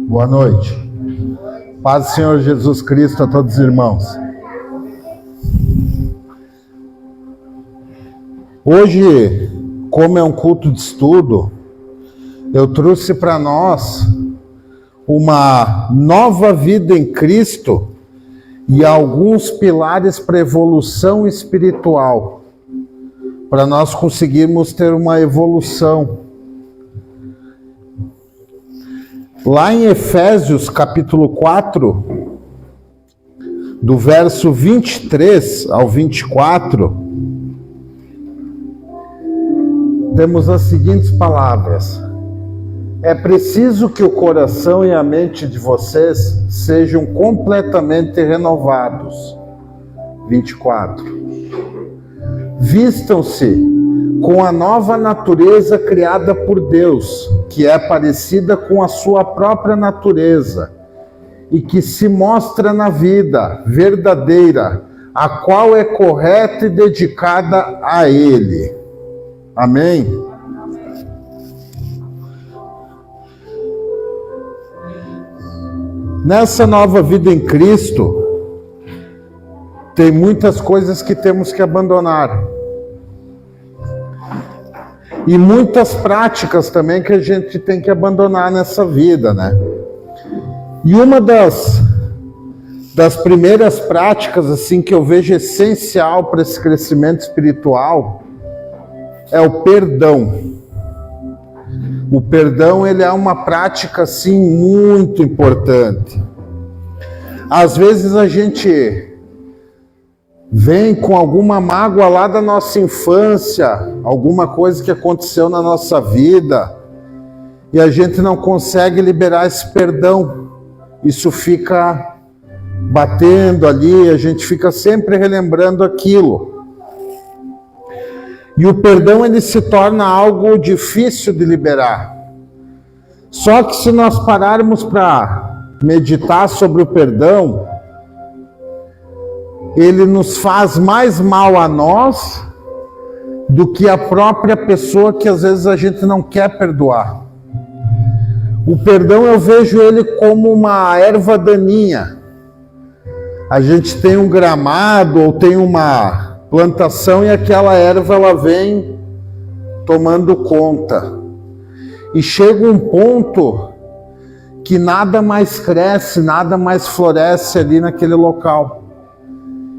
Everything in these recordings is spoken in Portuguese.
Boa noite. Paz do Senhor Jesus Cristo a todos os irmãos. Hoje, como é um culto de estudo, eu trouxe para nós uma nova vida em Cristo e alguns pilares para evolução espiritual, para nós conseguirmos ter uma evolução. Lá em Efésios capítulo 4, do verso 23 ao 24, temos as seguintes palavras: é preciso que o coração e a mente de vocês sejam completamente renovados. 24. Vistam-se com a nova natureza criada por Deus, que é parecida com a sua própria natureza e que se mostra na vida verdadeira, a qual é correta e dedicada a Ele. Amém? Nessa nova vida em Cristo, tem muitas coisas que temos que abandonar. E muitas práticas também que a gente tem que abandonar nessa vida, né? E uma das primeiras práticas, assim, que eu vejo essencial para esse crescimento espiritual é o perdão. O perdão, ele é uma prática, assim, muito importante. Às vezes a gente vem com alguma mágoa lá da nossa infância, alguma coisa que aconteceu na nossa vida, e a gente não consegue liberar esse perdão. Isso fica batendo ali, a gente fica sempre relembrando aquilo. E o perdão, ele se torna algo difícil de liberar. Só que se nós pararmos para meditar sobre o perdão, ele nos faz mais mal a nós do que a própria pessoa que às vezes a gente não quer perdoar. O perdão, eu vejo ele como uma erva daninha. A gente tem um gramado ou tem uma plantação e aquela erva, ela vem tomando conta. E chega um ponto que nada mais cresce, nada mais floresce ali naquele local.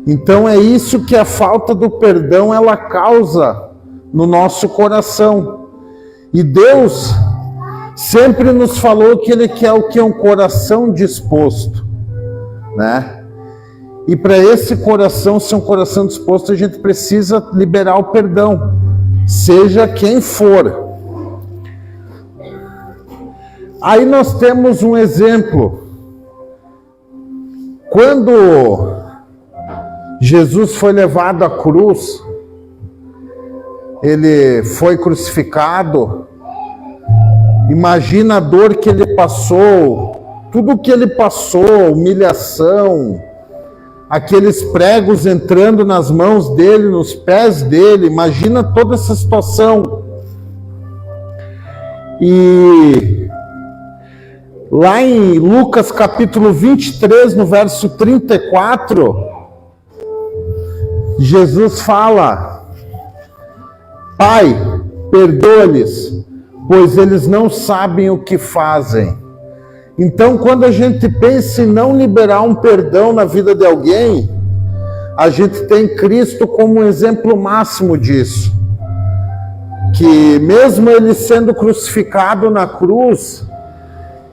Então é isso que a falta do perdão ela causa no nosso coração. E Deus sempre nos falou que Ele quer o que é um coração disposto, né? E para esse coração ser um coração disposto, a gente precisa liberar o perdão, seja quem for. Aí nós temos um exemplo. Quando Jesus foi levado à cruz, ele foi crucificado. Imagina a dor que ele passou, tudo que ele passou, humilhação, aqueles pregos entrando nas mãos dele, nos pés dele, imagina toda essa situação. E lá em Lucas capítulo 23, no verso 34, Jesus fala: Pai, perdoa-lhes, pois eles não sabem o que fazem. Então, quando a gente pensa em não liberar um perdão na vida de alguém, a gente tem Cristo como um exemplo máximo disso. Que mesmo ele sendo crucificado na cruz,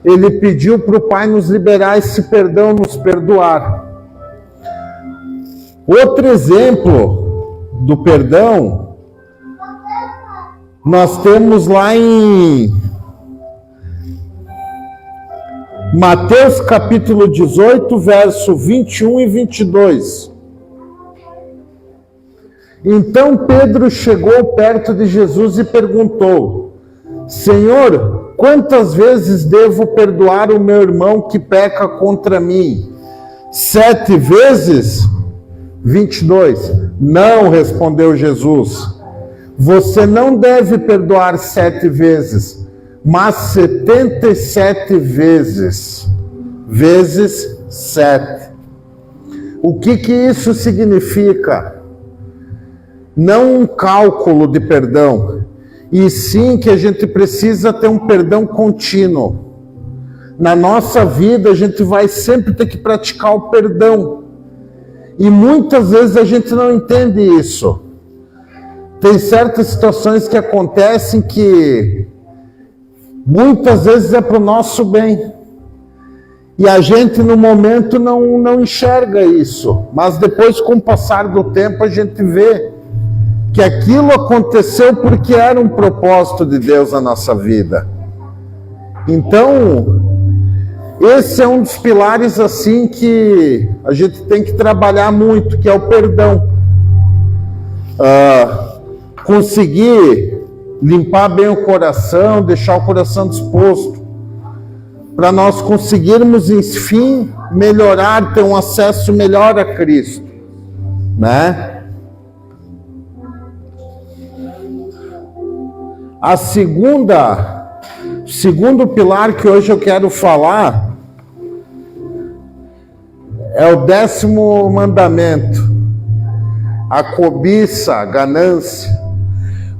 ele pediu para o Pai nos liberar esse perdão, nos perdoar. Outro exemplo do perdão, nós temos lá em Mateus capítulo 18, verso 21 e 22. Então Pedro chegou perto de Jesus e perguntou: Senhor, quantas vezes devo perdoar o meu irmão que peca contra mim? 7 vezes? 22. Não, respondeu Jesus. Você não deve perdoar 7 vezes, mas 77 vezes 7. O que isso significa? Não um cálculo de perdão, e sim que a gente precisa ter um perdão contínuo. Na nossa vida, a gente vai sempre ter que praticar o perdão. E muitas vezes a gente não entende isso. Tem certas situações que acontecem que muitas vezes é para o nosso bem. E a gente no momento não enxerga isso. Mas depois, com o passar do tempo, a gente vê que aquilo aconteceu porque era um propósito de Deus na nossa vida. Então, esse é um dos pilares assim que a gente tem que trabalhar muito, que é o perdão. Conseguir limpar bem o coração, deixar o coração disposto, para nós conseguirmos, enfim, melhorar, ter um acesso melhor a Cristo, né? Segundo pilar que hoje eu quero falar é o 10º mandamento, a cobiça, a ganância.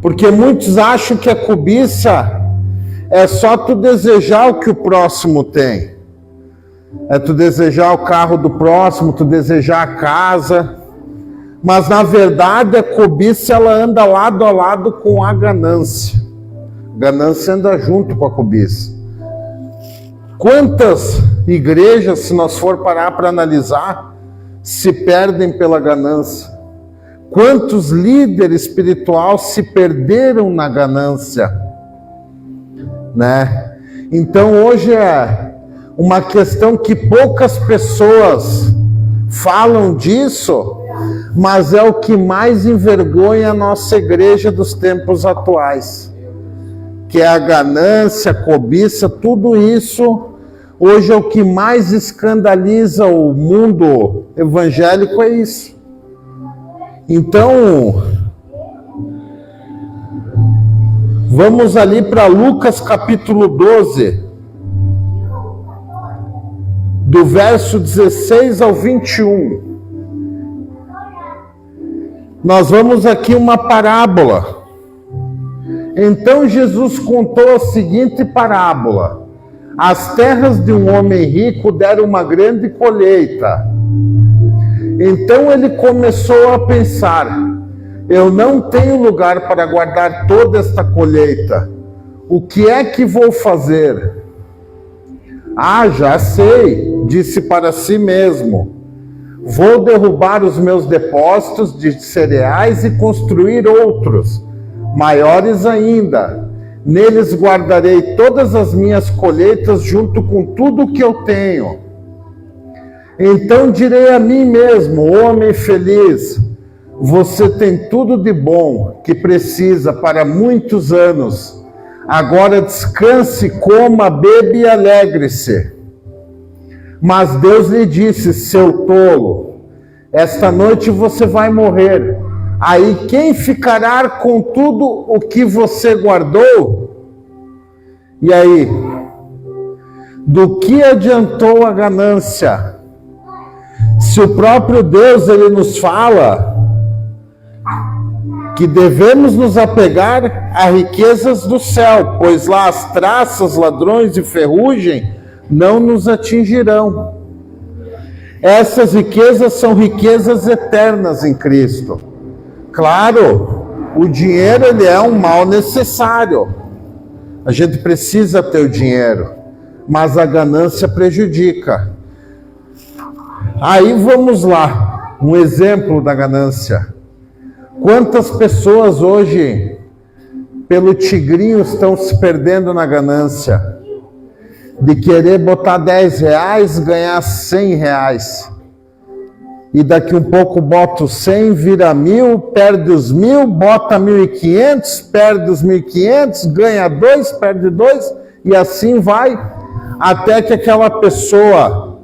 Porque muitos acham que a cobiça é só tu desejar o que o próximo tem. É tu desejar o carro do próximo, tu desejar a casa. Mas na verdade a cobiça ela anda lado a lado com a ganância. Ganância anda junto com a cobiça. Quantas igrejas, se nós for parar para analisar, se perdem pela ganância? Quantos líderes espirituais se perderam na ganância, né? Então hoje é uma questão que poucas pessoas falam disso, mas é o que mais envergonha a nossa igreja dos tempos atuais, que é a ganância, a cobiça, tudo isso hoje é o que mais escandaliza o mundo evangélico, é isso. Então, vamos ali para Lucas capítulo 12, do verso 16 ao 21. Nós vamos aqui uma parábola. Então Jesus contou a seguinte parábola: as terras de um homem rico deram uma grande colheita. Então ele começou a pensar: eu não tenho lugar para guardar toda esta colheita. O que é que vou fazer? Já sei, disse para si mesmo. Vou derrubar os meus depósitos de cereais e construir outros, maiores ainda. Neles guardarei todas as minhas colheitas junto com tudo o que eu tenho. Então direi a mim mesmo: homem feliz, você tem tudo de bom que precisa para muitos anos. Agora descanse, coma, beba e alegre-se. Mas Deus lhe disse: seu tolo, esta noite você vai morrer. Aí quem ficará com tudo o que você guardou? E aí, do que adiantou a ganância? Se o próprio Deus ele nos fala que devemos nos apegar a riquezas do céu, pois lá as traças, ladrões e ferrugem não nos atingirão. Essas riquezas são riquezas eternas em Cristo. Claro, o dinheiro ele é um mal necessário. A gente precisa ter o dinheiro, mas a ganância prejudica. Aí vamos lá, um exemplo da ganância. Quantas pessoas hoje, pelo tigrinho, estão se perdendo na ganância? De querer botar R$10, ganhar R$100. E daqui um pouco bota os 100, vira 1.000, perde os 1.000, bota 1.500, perde os 1.500, ganha 2, perde 2, e assim vai, até que aquela pessoa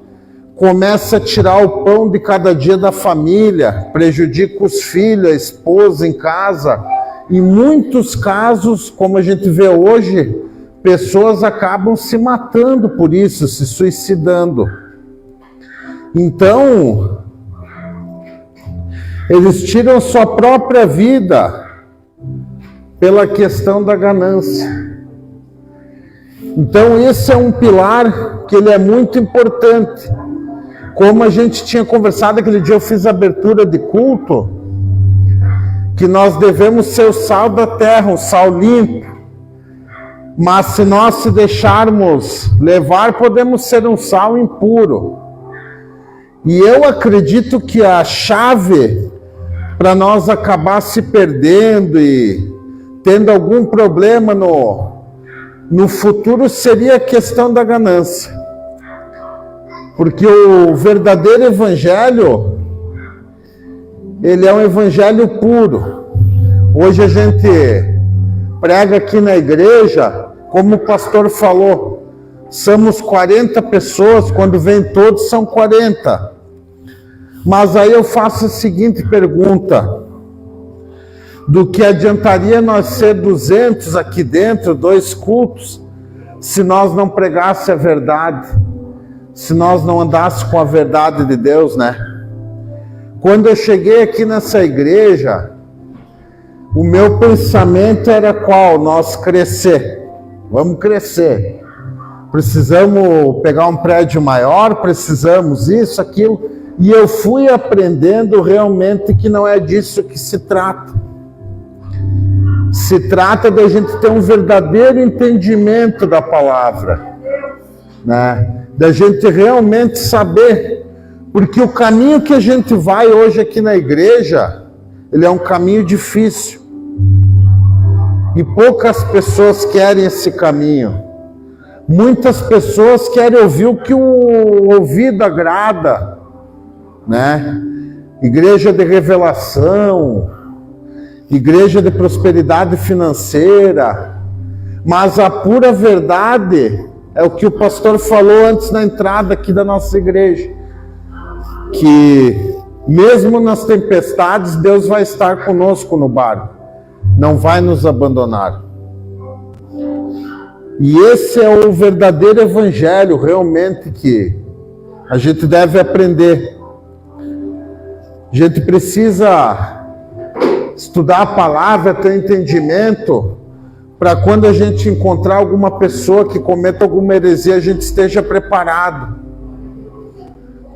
começa a tirar o pão de cada dia da família, prejudica os filhos, a esposa em casa. Em muitos casos, como a gente vê hoje, pessoas acabam se matando por isso, se suicidando. Então, eles tiram sua própria vida pela questão da ganância. Então, esse é um pilar que ele é muito importante. Como a gente tinha conversado aquele dia, eu fiz a abertura de culto, que nós devemos ser o sal da terra, o sal limpo. Mas se nós se deixarmos levar, podemos ser um sal impuro. E eu acredito que a chave para nós acabar se perdendo e tendo algum problema no futuro seria a questão da ganância. Porque o verdadeiro evangelho, ele é um evangelho puro. Hoje a gente prega aqui na igreja, como o pastor falou, somos 40 pessoas, quando vem todos são 40. Mas aí eu faço a seguinte pergunta: do que adiantaria nós ser 200 aqui dentro, 2 cultos, se nós não pregássemos a verdade, se nós não andássemos com a verdade de Deus, né? Quando eu cheguei aqui nessa igreja, o meu pensamento era qual? Nós crescer. Vamos crescer. Precisamos pegar um prédio maior, precisamos isso, aquilo. E eu fui aprendendo realmente que não é disso que se trata. Se trata da gente ter um verdadeiro entendimento da palavra, né? Da gente realmente saber, porque o caminho que a gente vai hoje aqui na igreja, ele é um caminho difícil. E poucas pessoas querem esse caminho. Muitas pessoas querem ouvir o que o ouvido agrada, né? Igreja de revelação, igreja de prosperidade financeira. Mas a pura verdade é o que o pastor falou antes da entrada aqui da nossa igreja. Que mesmo nas tempestades, Deus vai estar conosco no barco. Não vai nos abandonar. E esse é o verdadeiro evangelho, realmente, que a gente deve aprender. A gente precisa estudar a palavra, ter entendimento, para quando a gente encontrar alguma pessoa que cometa alguma heresia, a gente esteja preparado.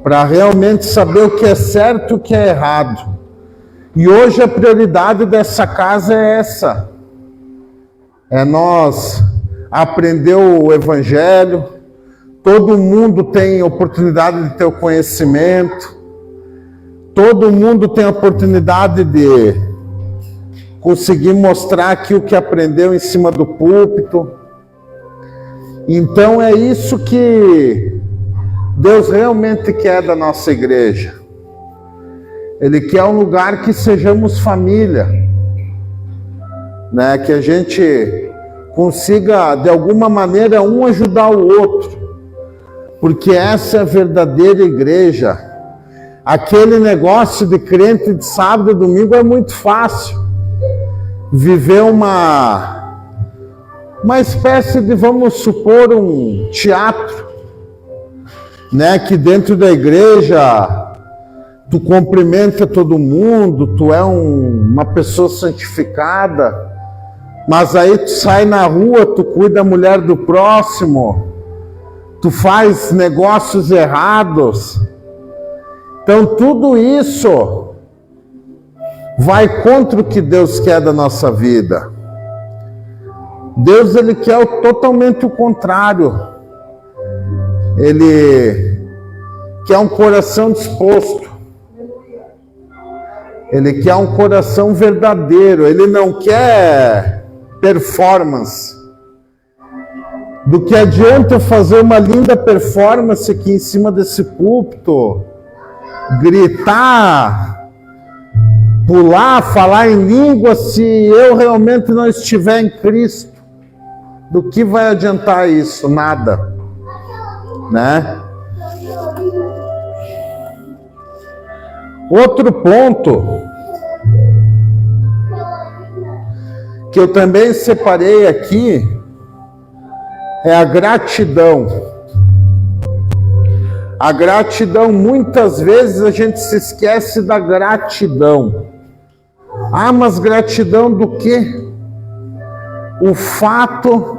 Para realmente saber o que é certo e o que é errado. E hoje a prioridade dessa casa é essa. É nós aprender o evangelho. Todo mundo tem oportunidade de ter o conhecimento. Todo mundo tem a oportunidade de conseguir mostrar aqui o que aprendeu em cima do púlpito. Então é isso que Deus realmente quer da nossa igreja. Ele quer um lugar que sejamos família, né? Que a gente consiga, de alguma maneira, um ajudar o outro. Porque essa é a verdadeira igreja. Aquele negócio de crente de sábado e domingo é muito fácil. Viver uma espécie de, vamos supor, um teatro, né? Que dentro da igreja tu cumprimenta todo mundo, tu é uma pessoa santificada, mas aí tu sai na rua, tu cuida da mulher do próximo, tu faz negócios errados. Então tudo isso vai contra o que Deus quer da nossa vida. Deus, ele quer totalmente o contrário. Ele quer um coração disposto. Ele quer um coração verdadeiro. Ele não quer performance. Do que adianta fazer uma linda performance aqui em cima desse púlpito, gritar, pular, falar em língua, se eu realmente não estiver em Cristo? Do que vai adiantar isso? Nada, né? Outro ponto que eu também separei aqui é a gratidão. A gratidão, muitas vezes a gente se esquece da gratidão. Ah, mas gratidão do quê? O fato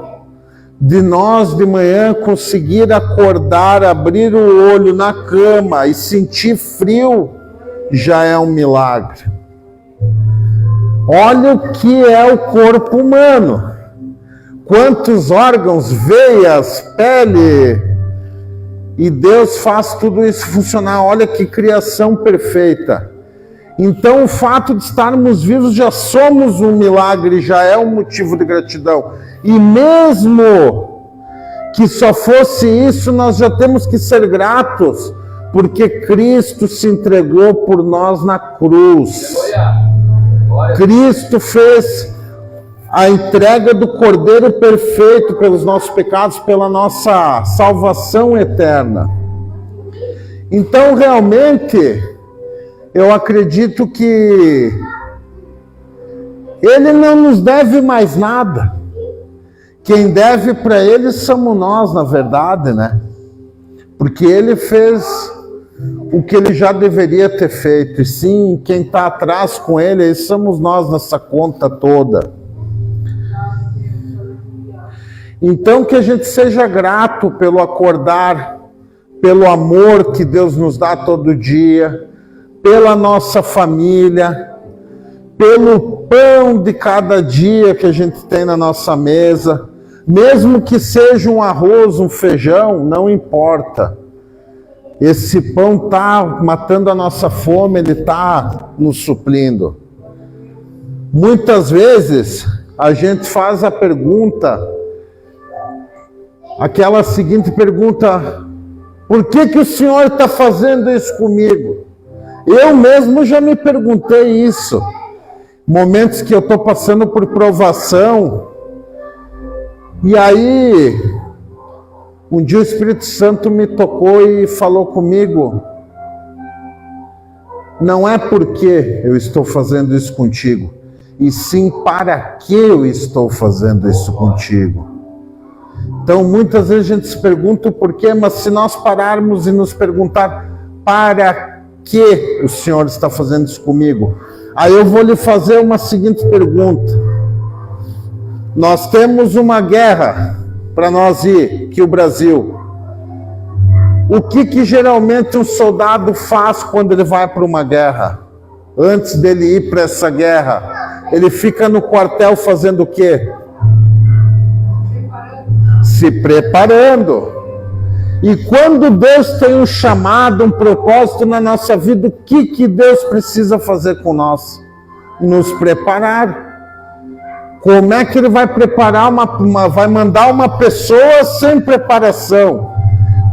de nós de manhã conseguir acordar, abrir o olho na cama e sentir frio, já é um milagre. Olha o que é o corpo humano. Quantos órgãos, veias, pele, e Deus faz tudo isso funcionar. Olha que criação perfeita. Então o fato de estarmos vivos, já somos um milagre, já é um motivo de gratidão. E mesmo que só fosse isso, nós já temos que ser gratos, porque Cristo se entregou por nós na cruz. Cristo fez a entrega do Cordeiro perfeito pelos nossos pecados, pela nossa salvação eterna. Então, realmente, eu acredito que Ele não nos deve mais nada. Quem deve para Ele somos nós, na verdade, né? Porque Ele fez o que Ele já deveria ter feito. E sim, quem está atrás com Ele, somos nós nessa conta toda. Então que a gente seja grato pelo acordar, pelo amor que Deus nos dá todo dia, pela nossa família, pelo pão de cada dia que a gente tem na nossa mesa, mesmo que seja um arroz, um feijão, não importa. Esse pão está matando a nossa fome, ele está nos suprindo. Muitas vezes a gente faz a pergunta, aquela seguinte pergunta: por que o Senhor está fazendo isso comigo? Eu mesmo já me perguntei isso. Momentos que eu estou passando por provação, e aí um dia o Espírito Santo me tocou e falou comigo: não é porque eu estou fazendo isso contigo, e sim para que eu estou fazendo isso contigo. Então, muitas vezes a gente se pergunta o porquê, mas se nós pararmos e nos perguntar para que o Senhor está fazendo isso comigo, aí eu vou lhe fazer uma seguinte pergunta. Nós temos uma guerra para nós ir, que o Brasil. O que geralmente um soldado faz quando ele vai para uma guerra? Antes dele ir para essa guerra, ele fica no quartel fazendo o quê? Se preparando. E quando Deus tem um chamado, um propósito na nossa vida, o que Deus precisa fazer com nós? Nos preparar. Como é que Ele vai preparar vai mandar uma pessoa sem preparação?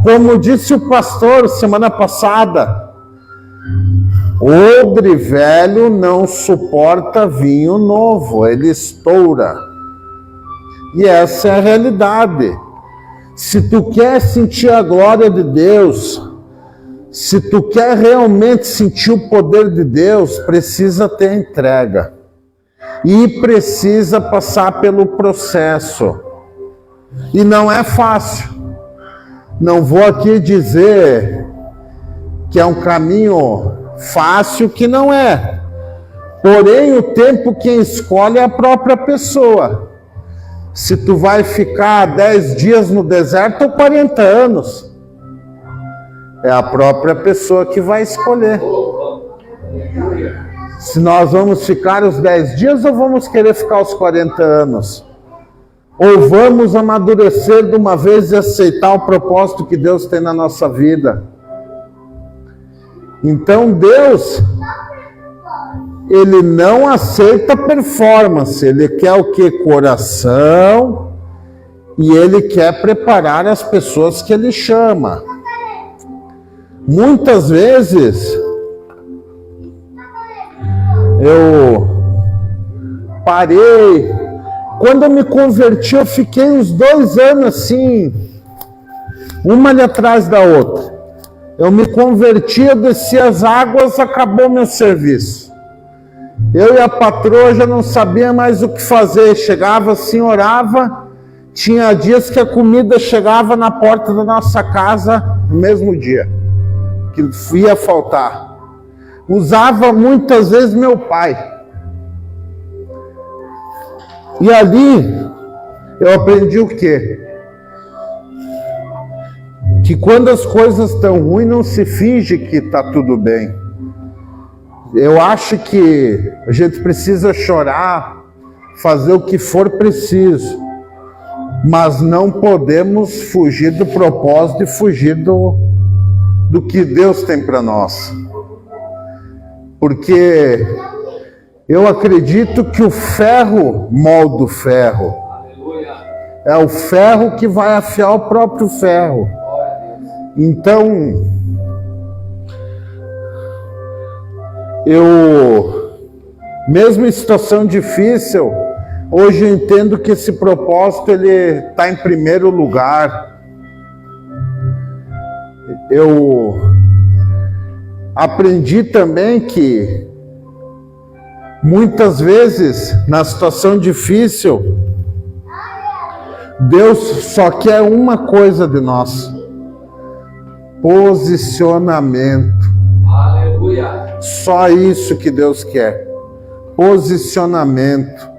Como disse o pastor semana passada, odre velho não suporta vinho novo, ele estoura. E essa é a realidade. Se tu quer sentir a glória de Deus, se tu quer realmente sentir o poder de Deus, precisa ter entrega. E precisa passar pelo processo. E não é fácil. Não vou aqui dizer que é um caminho fácil, que não é. Porém, o tempo quem escolhe é a própria pessoa. Se tu vai ficar 10 dias no deserto ou 40 anos, é a própria pessoa que vai escolher. Se nós vamos ficar os 10 dias ou vamos querer ficar os 40 anos? Ou vamos amadurecer de uma vez e aceitar o propósito que Deus tem na nossa vida? Então Deus, Ele não aceita performance, Ele quer o que? Coração, e Ele quer preparar as pessoas que Ele chama. Muitas vezes, eu parei, quando eu me converti, eu fiquei uns 2 anos assim, uma ali atrás da outra. Eu me converti, eu desci as águas, acabou meu serviço. Eu e a patroa já não sabia mais o que fazer. Chegava assim, orava Tinha dias que a comida chegava na porta da nossa casa no mesmo dia, que ia faltar. Usava muitas vezes meu pai. E ali eu aprendi o quê? Que quando as coisas estão ruins, não se finge que está tudo bem. Eu acho que a gente precisa chorar, fazer o que for preciso, mas não podemos fugir do propósito e fugir do que Deus tem para nós. Porque eu acredito que o ferro molda o ferro. É o ferro que vai afiar o próprio ferro. Então, mesmo em situação difícil, hoje eu entendo que esse propósito ele está em primeiro lugar. Eu aprendi também que muitas vezes na situação difícil, Deus só quer uma coisa de nós: posicionamento. Aleluia. Só isso que Deus quer. Posicionamento.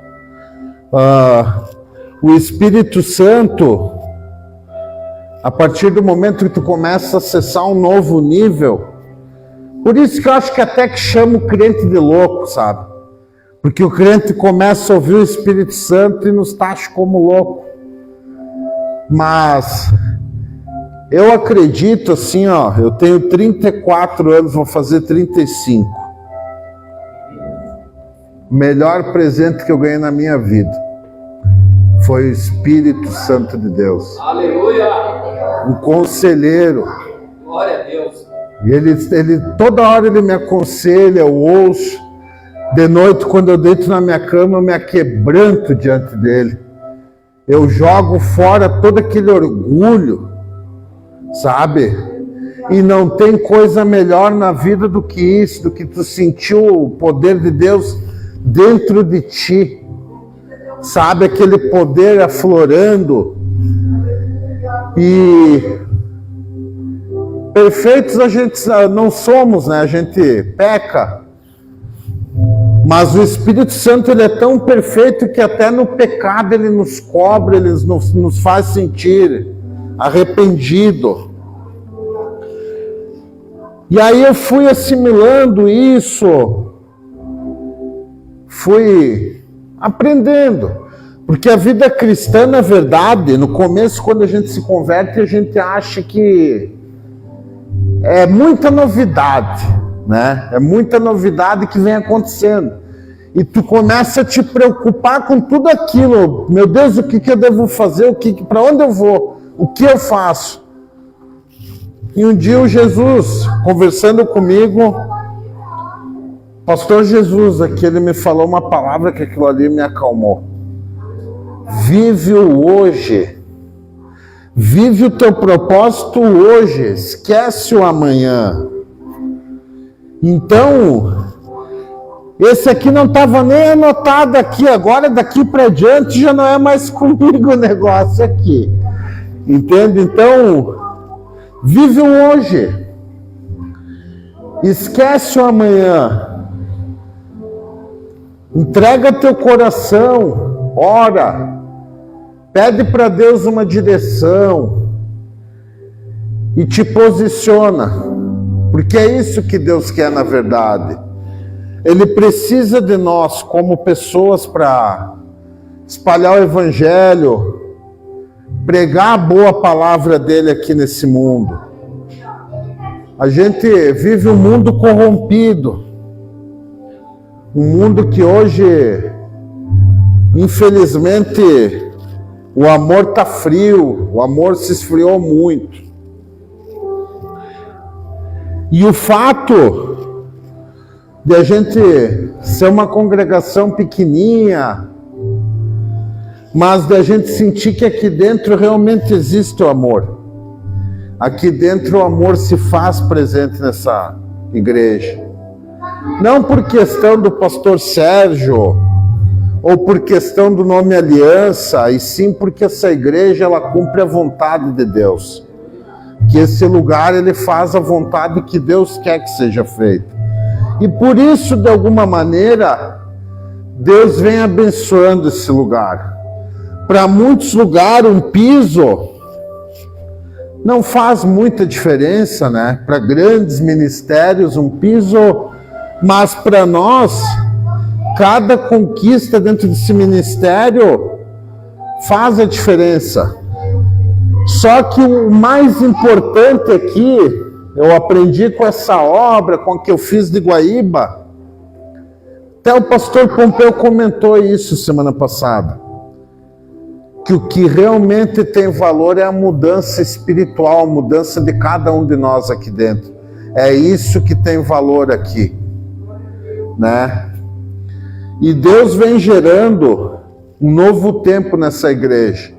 O Espírito Santo, a partir do momento que tu começa a acessar um novo nível, por isso que eu acho que até que chama o crente de louco, sabe? Porque o crente começa a ouvir o Espírito Santo e nos taxa como louco. Mas eu acredito assim, eu tenho 34 anos, vou fazer 35. O melhor presente que eu ganhei na minha vida foi o Espírito Santo de Deus. Aleluia. Um conselheiro. Glória a Deus. E ele toda hora ele me aconselha, eu ouço. De noite, quando eu deito na minha cama, eu me aquebranto diante dele. Eu jogo fora todo aquele orgulho, sabe? E não tem coisa melhor na vida do que isso, do que tu sentir o poder de Deus dentro de ti. Sabe, aquele poder aflorando. E perfeitos a gente não somos, né? A gente peca. Mas o Espírito Santo ele é tão perfeito que até no pecado ele nos cobra, ele nos faz sentir arrependido. E aí eu fui assimilando isso, fui aprendendo. Porque a vida cristã, na verdade, no começo, quando a gente se converte, a gente acha que é muita novidade, né? É muita novidade que vem acontecendo. E tu começa a te preocupar com tudo aquilo. Meu Deus, o que eu devo fazer? Para onde eu vou? O que eu faço? E um dia o Jesus, conversando comigo, pastor Jesus, aqui ele me falou uma palavra que aquilo ali me acalmou. Vive o hoje. Vive o teu propósito hoje. Esquece o amanhã. Então, esse aqui não estava nem anotado aqui. Agora, daqui para diante, já não é mais comigo o negócio aqui. Entende? Então, vive o hoje. Esquece o amanhã. Entrega teu coração. Ora. Pede para Deus uma direção. E te posiciona. Porque é isso que Deus quer na verdade. Ele precisa de nós como pessoas para espalhar o Evangelho, pregar a boa palavra dele aqui nesse mundo. A gente vive um mundo corrompido. Um mundo que hoje, infelizmente, o amor está frio, o amor se esfriou muito. E o fato de a gente ser uma congregação pequenininha, mas de a gente sentir que aqui dentro realmente existe o amor. Aqui dentro o amor se faz presente nessa igreja. Não por questão do pastor Sérgio, ou por questão do nome aliança, e sim porque essa igreja ela cumpre a vontade de Deus. Que esse lugar ele faz a vontade que Deus quer que seja feita. E por isso, de alguma maneira, Deus vem abençoando esse lugar. Para muitos lugares, um piso não faz muita diferença, né? Para grandes ministérios, um piso, mas para nós, cada conquista dentro desse ministério faz a diferença. Só que o mais importante aqui, eu aprendi com essa obra, com a que eu fiz de Guaíba, até o pastor Pompeu comentou isso semana passada, que o que realmente tem valor é a mudança espiritual, a mudança de cada um de nós aqui dentro. É isso que tem valor aqui, né? E Deus vem gerando um novo tempo nessa igreja.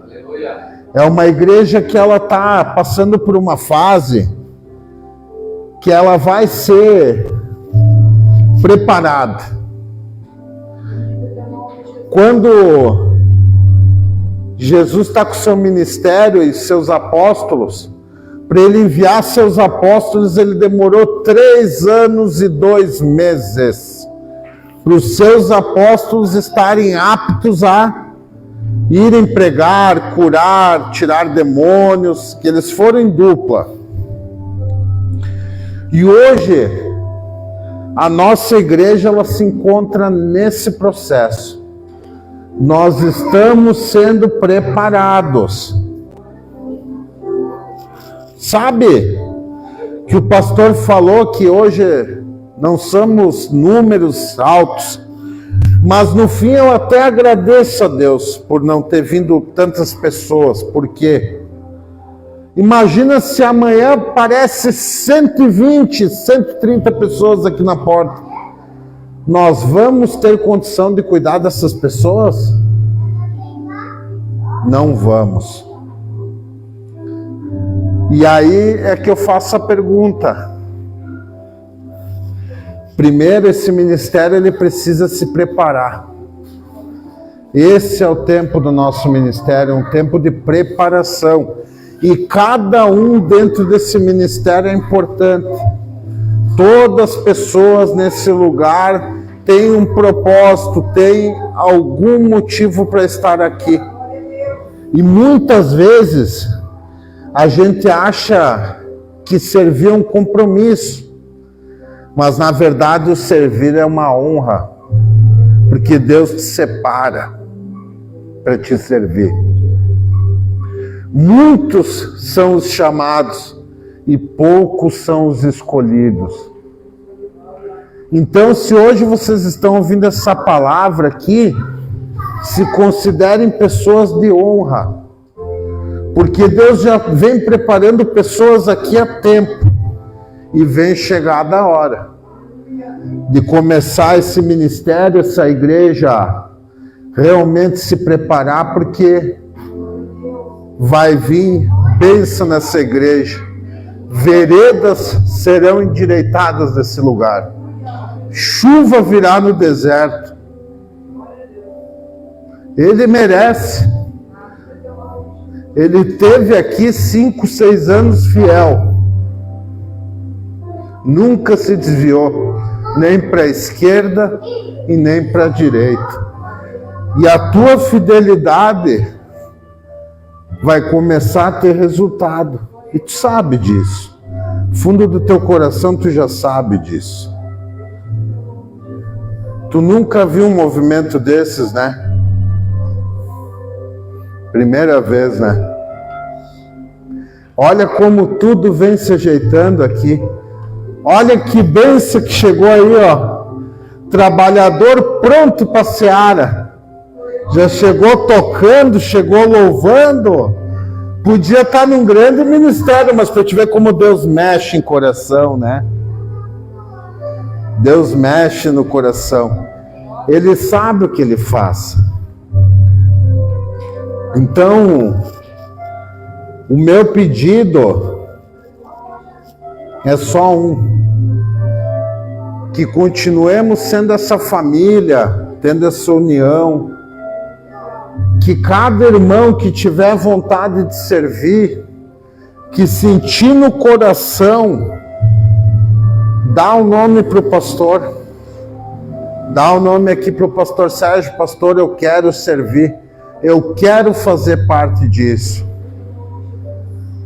É uma igreja que ela está passando por uma fase que ela vai ser preparada. Quando Jesus está com seu ministério e seus apóstolos, para ele enviar seus apóstolos, ele demorou 3 anos e 2 meses para os seus apóstolos estarem aptos a irem pregar, curar, tirar demônios, que eles foram em dupla. E hoje, a nossa igreja ela se encontra nesse processo. Nós estamos sendo preparados. Sabe que o pastor falou que hoje não somos números altos, mas no fim eu até agradeço a Deus por não ter vindo tantas pessoas, porque imagina se amanhã aparece 120, 130 pessoas aqui na porta. Nós vamos ter condição de cuidar dessas pessoas? Não vamos. E aí é que eu faço a pergunta. Primeiro, esse ministério ele precisa se preparar. Esse é o tempo do nosso ministério, um tempo de preparação. E cada um dentro desse ministério é importante. Todas as pessoas nesse lugar têm um propósito, têm algum motivo para estar aqui. E muitas vezes a gente acha que servir é um compromisso. Mas na verdade o servir é uma honra, porque Deus te separa para te servir. Muitos são os chamados e poucos são os escolhidos. Então, se hoje vocês estão ouvindo essa palavra aqui, se considerem pessoas de honra, porque Deus já vem preparando pessoas aqui há tempo. E vem chegada a hora de começar esse ministério, essa igreja, realmente se preparar, porque vai vir bênção nessa igreja. Veredas serão endireitadas desse lugar. Chuva virá no deserto. Ele merece. Ele teve aqui 5, 6 anos fiel. Nunca se desviou, nem para a esquerda e nem para a direita. E a tua fidelidade vai começar a ter resultado. E tu sabe disso. Fundo do teu coração tu já sabe disso. Tu nunca viu um movimento desses, né? Primeira vez, né? Olha como tudo vem se ajeitando aqui. Olha que bênção que chegou aí, ó. Trabalhador pronto para a seara. Já chegou tocando, chegou louvando. Podia estar num grande ministério, mas para te ver como Deus mexe em coração, né? Deus mexe no coração. Ele sabe o que ele faz. Então, o meu pedido é só um. Que continuemos sendo essa família, tendo essa união, que cada irmão que tiver vontade de servir, que sentir no coração, dá o nome para o pastor. Dá o nome aqui para o pastor Sérgio. Pastor, eu quero servir. Eu quero fazer parte disso.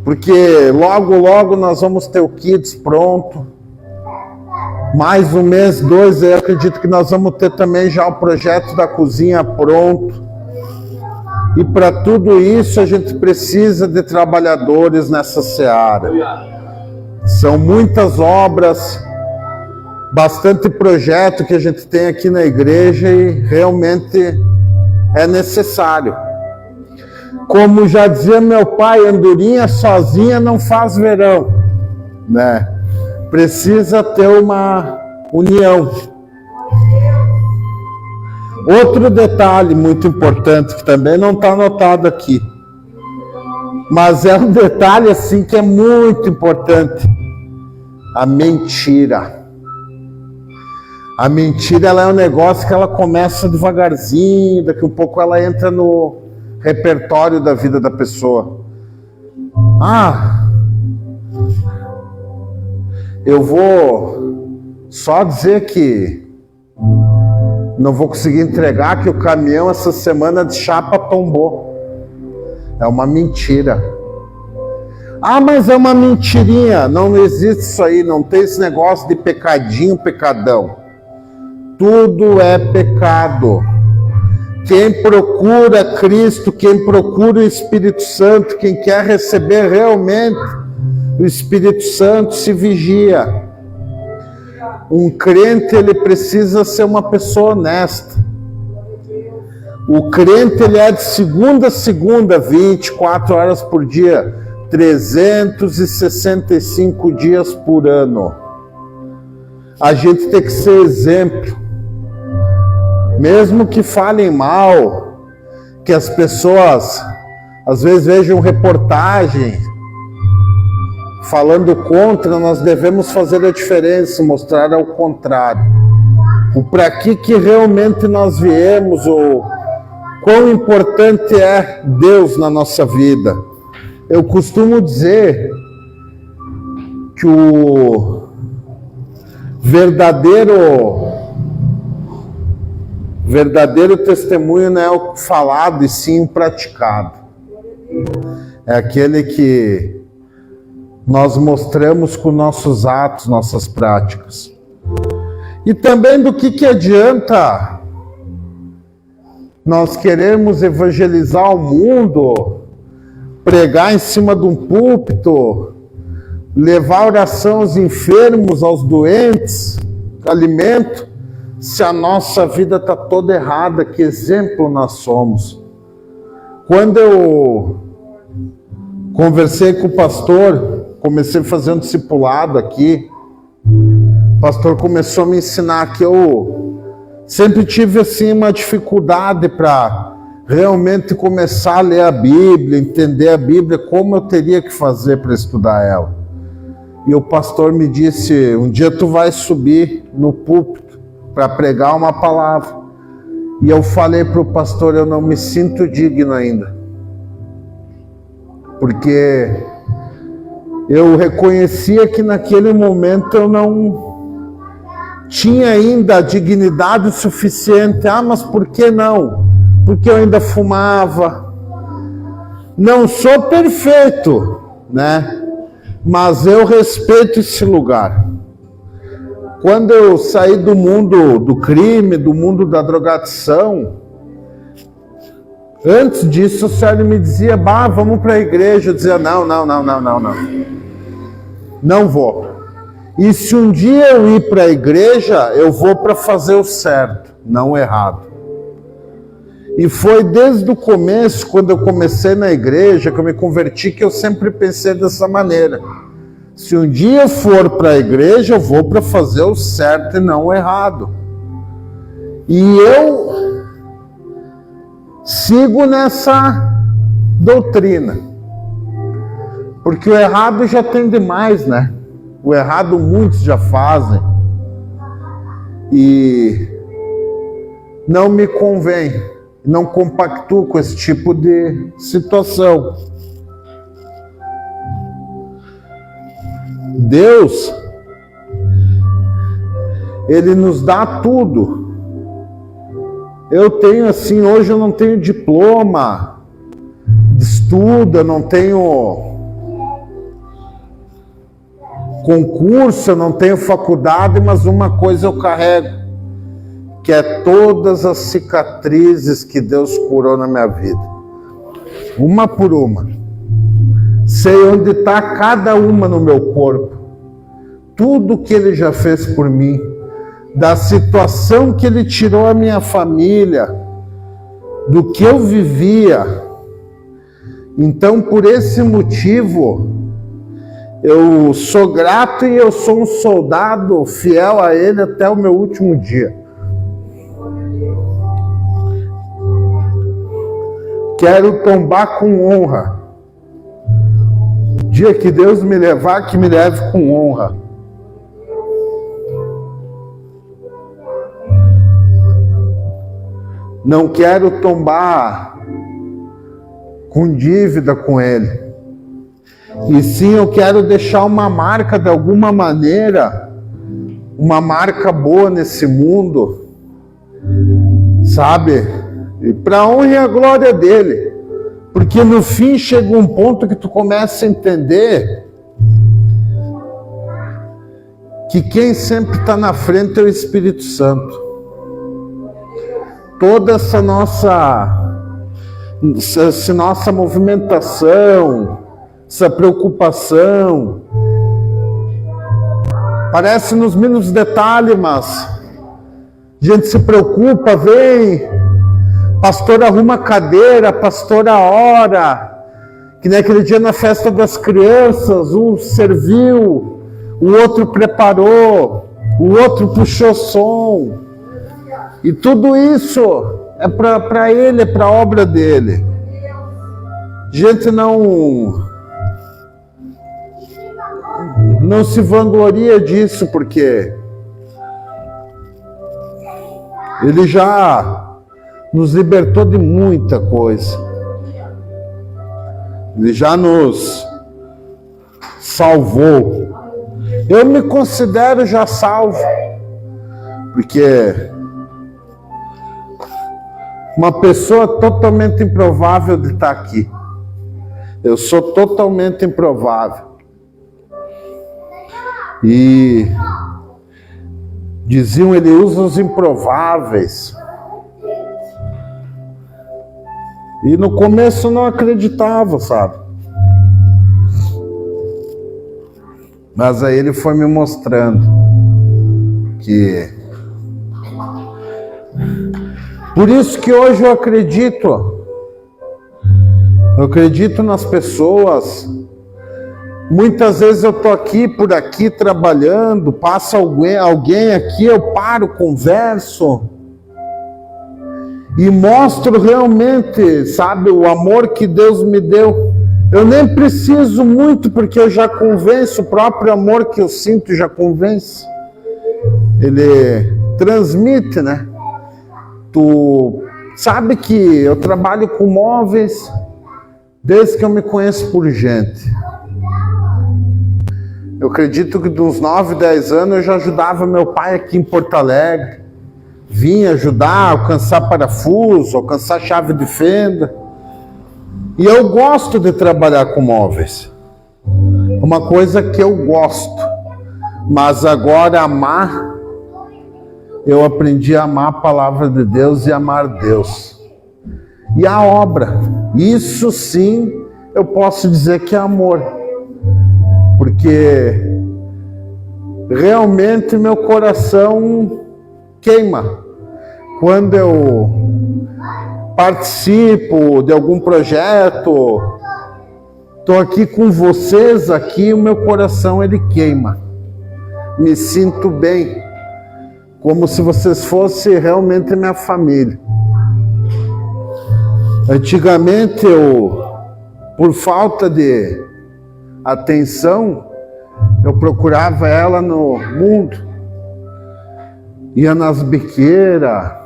Porque logo, logo nós vamos ter o Kids pronto. Mais um mês, 2, eu acredito que nós vamos ter também já o projeto da cozinha pronto. E para tudo isso a gente precisa de trabalhadores nessa seara. São muitas obras, bastante projeto que a gente tem aqui na igreja e realmente é necessário. Como já dizia meu pai, andorinha sozinha não faz verão, né? Precisa ter uma união. Outro detalhe muito importante, que também não está anotado aqui, mas é um detalhe assim que é muito importante: a mentira. A mentira, ela é um negócio que ela começa devagarzinho, daqui a pouco ela entra no repertório da vida da pessoa. Eu vou só dizer que não vou conseguir entregar, que o caminhão essa semana de chapa tombou. É uma mentira. Mas é uma mentirinha. Não existe isso aí, não tem esse negócio de pecadinho, pecadão. Tudo é pecado. Quem procura Cristo, quem procura o Espírito Santo, quem quer receber realmente o Espírito Santo, se vigia. Um crente, ele precisa ser uma pessoa honesta. O crente, ele é de segunda a segunda, 24 horas por dia, 365 dias por ano. A gente tem que ser exemplo. Mesmo que falem mal, que as pessoas às vezes vejam reportagens falando contra, nós devemos fazer a diferença, mostrar ao contrário. O para que realmente nós viemos, o quão importante é Deus na nossa vida. Eu costumo dizer que o verdadeiro testemunho não é o falado, e sim o praticado. É aquele que nós mostramos com nossos atos, nossas práticas. E também do que adianta nós queremos evangelizar o mundo, pregar em cima de um púlpito, levar oração aos enfermos, aos doentes, alimento, se a nossa vida está toda errada. Que exemplo nós somos? Quando eu conversei com o pastor, comecei a fazer um discipulado aqui, o pastor começou a me ensinar que eu sempre tive assim uma dificuldade para realmente começar a ler a Bíblia, entender a Bíblia, como eu teria que fazer para estudar ela. E o pastor me disse: um dia tu vai subir no púlpito para pregar uma palavra. E eu falei para o pastor: eu não me sinto digno ainda, porque eu reconhecia que naquele momento eu não tinha ainda a dignidade suficiente. Mas por que não? Porque eu ainda fumava. Não sou perfeito, né? Mas eu respeito esse lugar. Quando eu saí do mundo do crime, do mundo da drogadição, antes disso o Sérgio me dizia: vamos para a igreja. Eu dizia: não. Não vou. E se um dia eu ir para a igreja, eu vou para fazer o certo, não o errado. E foi desde o começo, quando eu comecei na igreja, que eu me converti, que eu sempre pensei dessa maneira: se um dia eu for para a igreja, eu vou para fazer o certo e não o errado. E eu sigo nessa doutrina, porque o errado já tem demais, né? O errado muitos já fazem, e não me convém. Não compactuo com esse tipo de situação. Deus, Ele nos dá tudo. Eu tenho assim, hoje eu não tenho diploma de estudo, eu não tenho concurso, eu não tenho faculdade, mas uma coisa eu carrego, que é todas as cicatrizes que Deus curou na minha vida. Uma por uma. Sei onde está cada uma no meu corpo. Tudo que Ele já fez por mim. Da situação que Ele tirou a minha família. Do que eu vivia. Então, por esse motivo, eu sou grato e eu sou um soldado fiel a Ele até o meu último dia. Quero tombar com honra. O dia que Deus me levar, que me leve com honra. Não quero tombar com dívida com Ele. E sim, eu quero deixar uma marca de alguma maneira, uma marca boa nesse mundo, sabe? E para a honra e a glória dele. Porque no fim chega um ponto que tu começa a entender que quem sempre está na frente é o Espírito Santo. Toda essa nossa movimentação, essa preocupação, parece nos mínimos detalhes, mas a gente se preocupa, vem, pastor arruma cadeira, pastora ora, que nem aquele dia na festa das crianças, um serviu, o outro preparou, o outro puxou som, e tudo isso é para Ele, é para a obra dele. A gente não se vangloria disso, porque Ele já nos libertou de muita coisa. Ele já nos salvou. Eu me considero já salvo, porque uma pessoa totalmente improvável de estar aqui. Eu sou totalmente improvável. E diziam, ele usa os improváveis. E no começo eu não acreditava, sabe? Mas aí ele foi me mostrando que... Por isso que hoje eu acredito nas pessoas. Muitas vezes eu estou aqui, por aqui, trabalhando, passa alguém aqui, eu paro, converso e mostro realmente, sabe, o amor que Deus me deu. Eu nem preciso muito, porque eu já convenço, o próprio amor que eu sinto já convence. Ele transmite, né? Tu sabe que eu trabalho com móveis desde que eu me conheço por gente. Eu acredito que de uns 9, 10 anos eu já ajudava meu pai aqui em Porto Alegre. Vinha ajudar, alcançar parafuso, alcançar chave de fenda. E eu gosto de trabalhar com móveis. Uma coisa que eu gosto. Mas agora amar, eu aprendi a amar a palavra de Deus e amar Deus. E a obra, isso sim eu posso dizer que é amor. Porque realmente meu coração queima quando eu participo de algum projeto, estou aqui com vocês, aqui o meu coração ele queima. Me sinto bem, como se vocês fossem realmente minha família. Antigamente eu, por falta de atenção, eu procurava ela no mundo, ia nas biqueiras,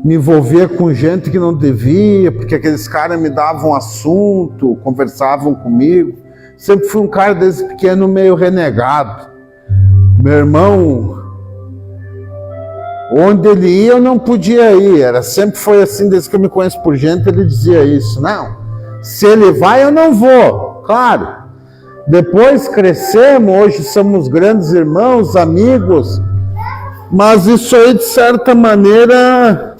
me envolvia com gente que não devia, porque aqueles caras me davam assunto, conversavam comigo. Sempre fui um cara desde pequeno meio renegado. Meu irmão, onde ele ia eu não podia ir, sempre foi assim, desde que eu me conheço por gente, ele dizia isso. Não, se ele vai eu não vou, claro. Depois crescemos, hoje somos grandes irmãos, amigos, mas isso aí de certa maneira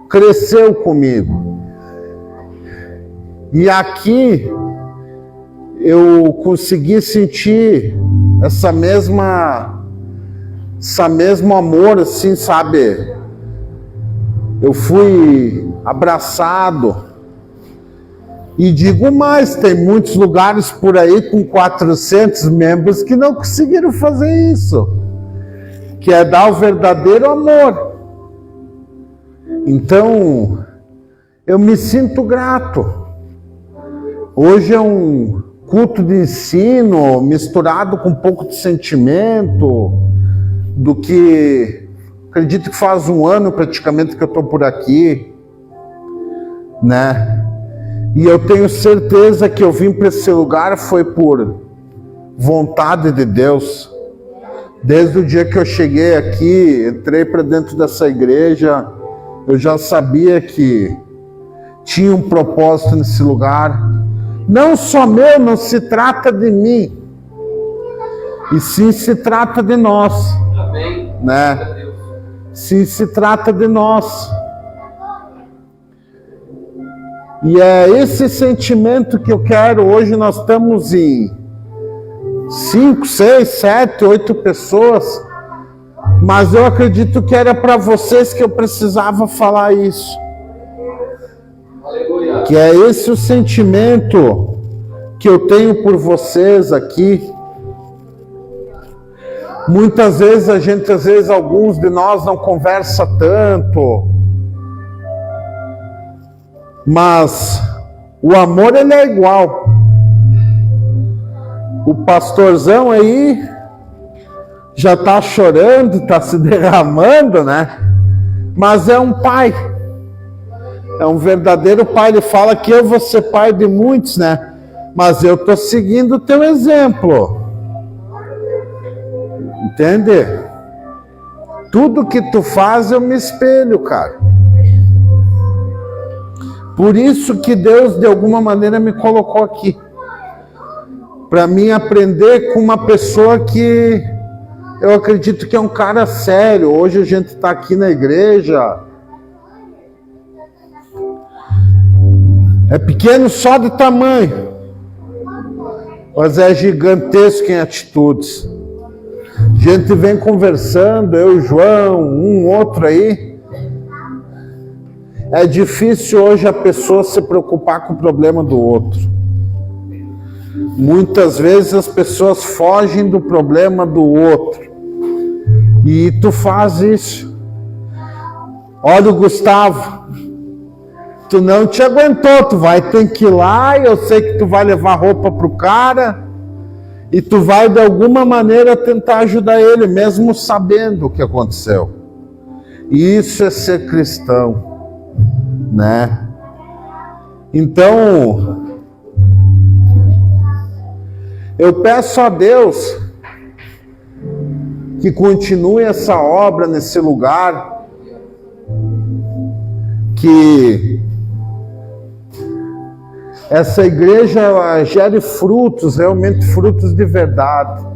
cresceu comigo. E aqui eu consegui sentir esse mesmo amor, assim, sabe? Eu fui abraçado. E digo mais, tem muitos lugares por aí com 400 membros que não conseguiram fazer isso, que é dar o verdadeiro amor. Então, eu me sinto grato. Hoje é um culto de ensino misturado com um pouco de sentimento, do que acredito que faz um ano praticamente que eu estou por aqui, né? E eu tenho certeza que eu vim para esse lugar foi por vontade de Deus. Desde o dia que eu cheguei aqui, entrei para dentro dessa igreja, eu já sabia que tinha um propósito nesse lugar. Não só meu, não se trata de mim, e sim se trata de nós. Amém. Né? Sim, se trata de nós. E é esse sentimento que eu quero. Hoje nós estamos em 5, 6, 7, 8 pessoas, mas eu acredito que era para vocês que eu precisava falar isso. Aleluia. Que é esse o sentimento que eu tenho por vocês aqui. Muitas vezes alguns de nós não conversa tanto, mas o amor ele é igual. O pastorzão aí já está chorando, está se derramando, né? Mas é um pai, é um verdadeiro pai. Ele fala que eu vou ser pai de muitos, né? Mas eu estou seguindo o teu exemplo. Entende? Tudo que tu faz eu me espelho, cara. Por isso que Deus de alguma maneira me colocou aqui, para mim aprender com uma pessoa que eu acredito que é um cara sério. Hoje a gente está aqui na igreja, é pequeno só de tamanho, mas é gigantesco em atitudes. A gente vem conversando, eu e o João, um outro aí. É difícil hoje a pessoa se preocupar com o problema do outro. Muitas vezes as pessoas fogem do problema do outro. E tu faz isso. Olha o Gustavo. Tu não te aguentou, tu vai ter que ir lá, e eu sei que tu vai levar roupa pro cara, e tu vai de alguma maneira tentar ajudar ele, mesmo sabendo o que aconteceu. E isso é ser cristão, né? Então, eu peço a Deus que continue essa obra nesse lugar, que essa igreja gere frutos, realmente frutos de verdade.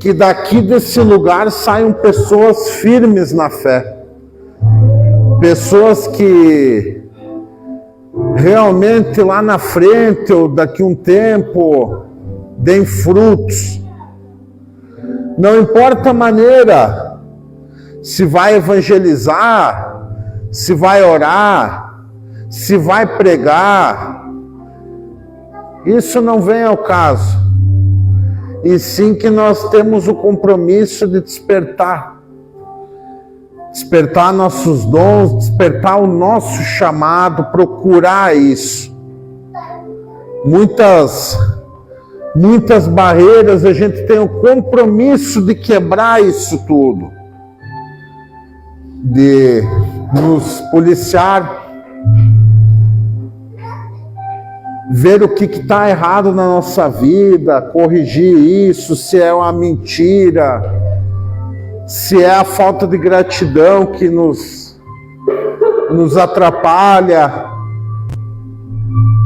Que daqui desse lugar saiam pessoas firmes na fé. Pessoas que realmente lá na frente ou daqui a um tempo deem frutos. Não importa a maneira, se vai evangelizar, se vai orar, se vai pregar, isso não vem ao caso. E sim que nós temos o compromisso de despertar nossos dons, despertar o nosso chamado, procurar isso. Muitas barreiras, a gente tem o compromisso de quebrar isso tudo. de nos policiar, ver o que está errado na nossa vida, corrigir isso, se é uma mentira, se é a falta de gratidão que nos atrapalha,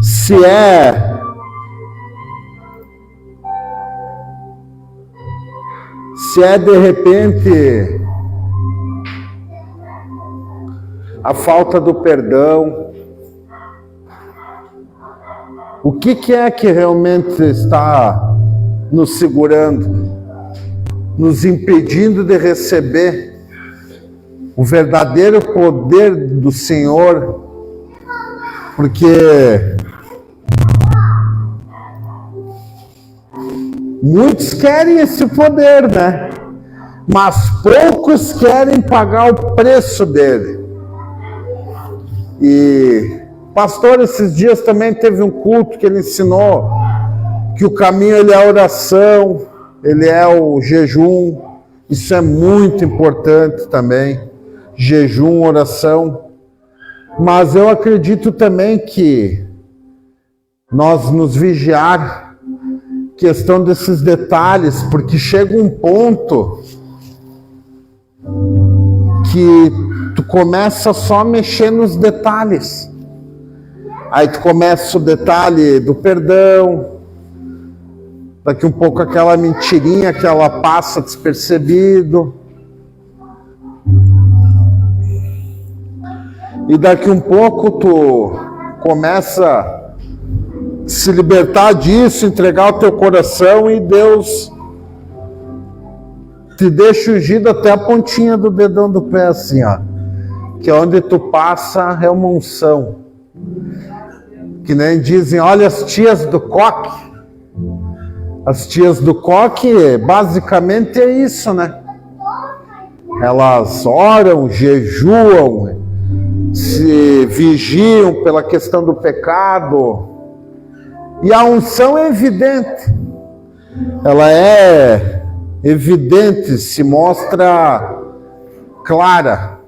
se é de repente a falta do perdão. O que é que realmente está nos segurando, nos impedindo de receber o verdadeiro poder do Senhor? Porque muitos querem esse poder, né? Mas poucos querem pagar o preço dele. E pastor, esses dias também teve um culto que ele ensinou que o caminho ele é a oração, ele é o jejum. Isso é muito importante também, jejum, oração. Mas eu acredito também que nós nos vigiar, questão desses detalhes, porque chega um ponto que tu começa só a mexer nos detalhes. Aí tu começa o detalhe do perdão, daqui um pouco aquela mentirinha que ela passa despercebido, e daqui um pouco tu começa a se libertar disso, entregar o teu coração, e Deus te deixa ungido até a pontinha do dedão do pé, assim, ó, que é onde tu passa é uma unção. Que nem dizem, olha as tias do coque. As tias do coque, basicamente é isso, né? Elas oram, jejuam, se vigiam pela questão do pecado. E a unção é evidente. Ela é evidente, se mostra clara.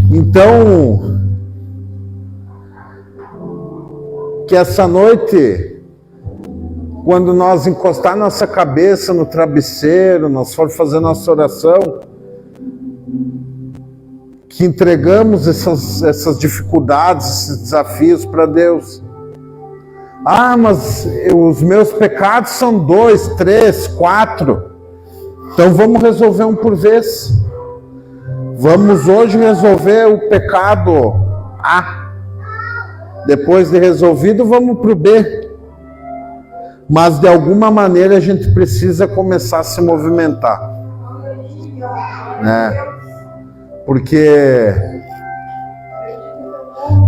Então, que essa noite, quando nós encostar nossa cabeça no travesseiro, nós for fazer nossa oração, que entregamos essas dificuldades, esses desafios para Deus. Ah, mas os meus pecados são 2, 3, 4. Então vamos resolver um por vez. Vamos hoje resolver o pecado A. Depois de resolvido, vamos para o B. Mas de alguma maneira a gente precisa começar a se movimentar, né? Porque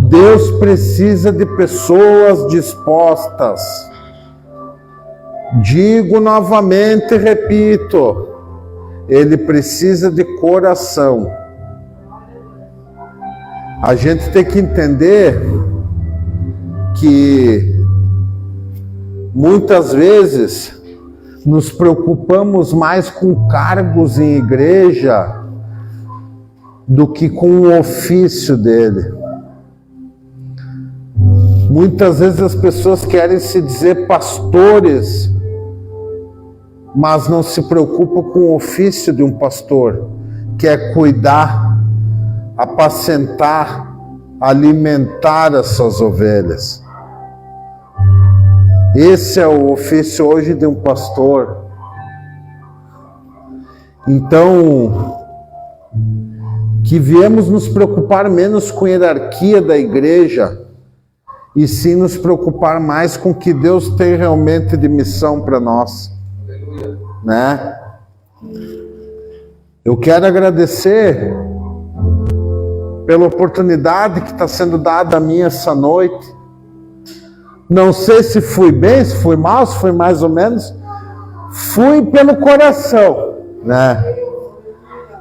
Deus precisa de pessoas dispostas. Digo novamente, repito, Ele precisa de coração. A gente tem que entender que muitas vezes nos preocupamos mais com cargos em igreja do que com o ofício dele. Muitas vezes as pessoas querem se dizer pastores, mas não se preocupam com o ofício de um pastor, que é cuidar, apacentar, alimentar as suas ovelhas. Esse é o ofício hoje de um pastor. Então, que viemos nos preocupar menos com a hierarquia da igreja, e sim nos preocupar mais com o que Deus tem realmente de missão para nós, né? Eu quero agradecer pela oportunidade que está sendo dada a mim essa noite. Não sei se fui bem, se fui mal, se fui mais ou menos. Fui pelo coração, né?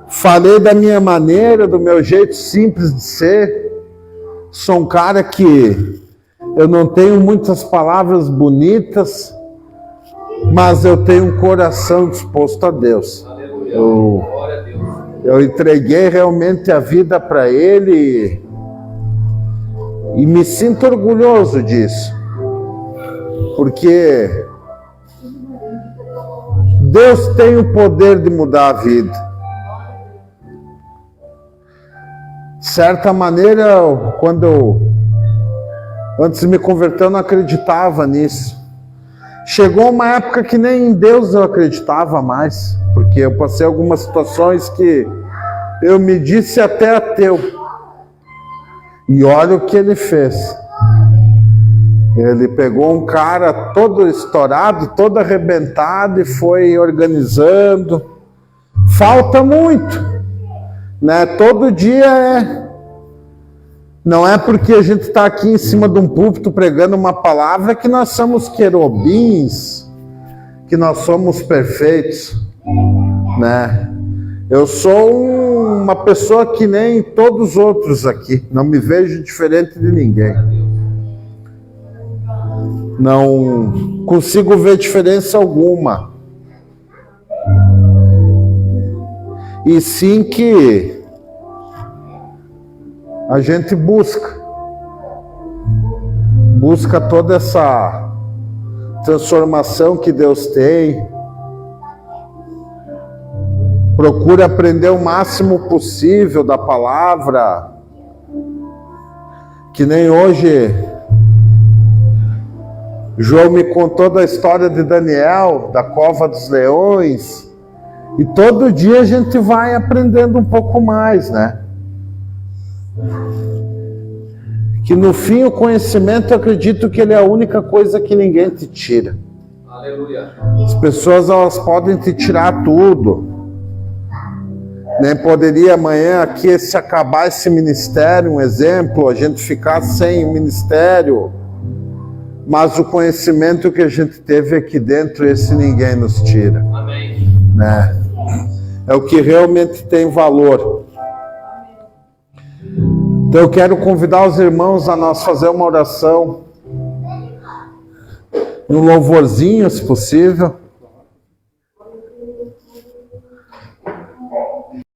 Falei da minha maneira, do meu jeito simples de ser. Sou um cara que eu não tenho muitas palavras bonitas, mas eu tenho um coração disposto a Deus. Eu entreguei realmente a vida para Ele e me sinto orgulhoso disso, porque Deus tem o poder de mudar a vida. De certa maneira, antes de me converter, eu não acreditava nisso. Chegou uma época que nem em Deus eu acreditava mais, porque eu passei algumas situações que eu me disse até ateu. E olha o que ele fez. Ele pegou um cara todo estourado, todo arrebentado e foi organizando. Falta muito, né? Todo dia não é porque a gente está aqui em cima de um púlpito pregando uma palavra que nós somos querubins, que nós somos perfeitos, né? Eu sou uma pessoa que nem todos os outros aqui, não me vejo diferente de ninguém. Não consigo ver diferença alguma. E sim que a gente busca toda essa transformação que Deus tem, procura aprender o máximo possível da palavra, que nem hoje João me contou da história de Daniel, da cova dos leões, e todo dia a gente vai aprendendo um pouco mais, né? Que no fim o conhecimento, eu acredito que ele é a única coisa que ninguém te tira. Aleluia. As pessoas, elas podem te tirar tudo. Nem poderia amanhã aqui, se acabar esse ministério, um exemplo, a gente ficar sem ministério, mas o conhecimento que a gente teve aqui dentro, esse ninguém nos tira. Amém. Né? É o que realmente tem valor. Então eu quero convidar os irmãos a nós fazer uma oração, um louvorzinho, se possível.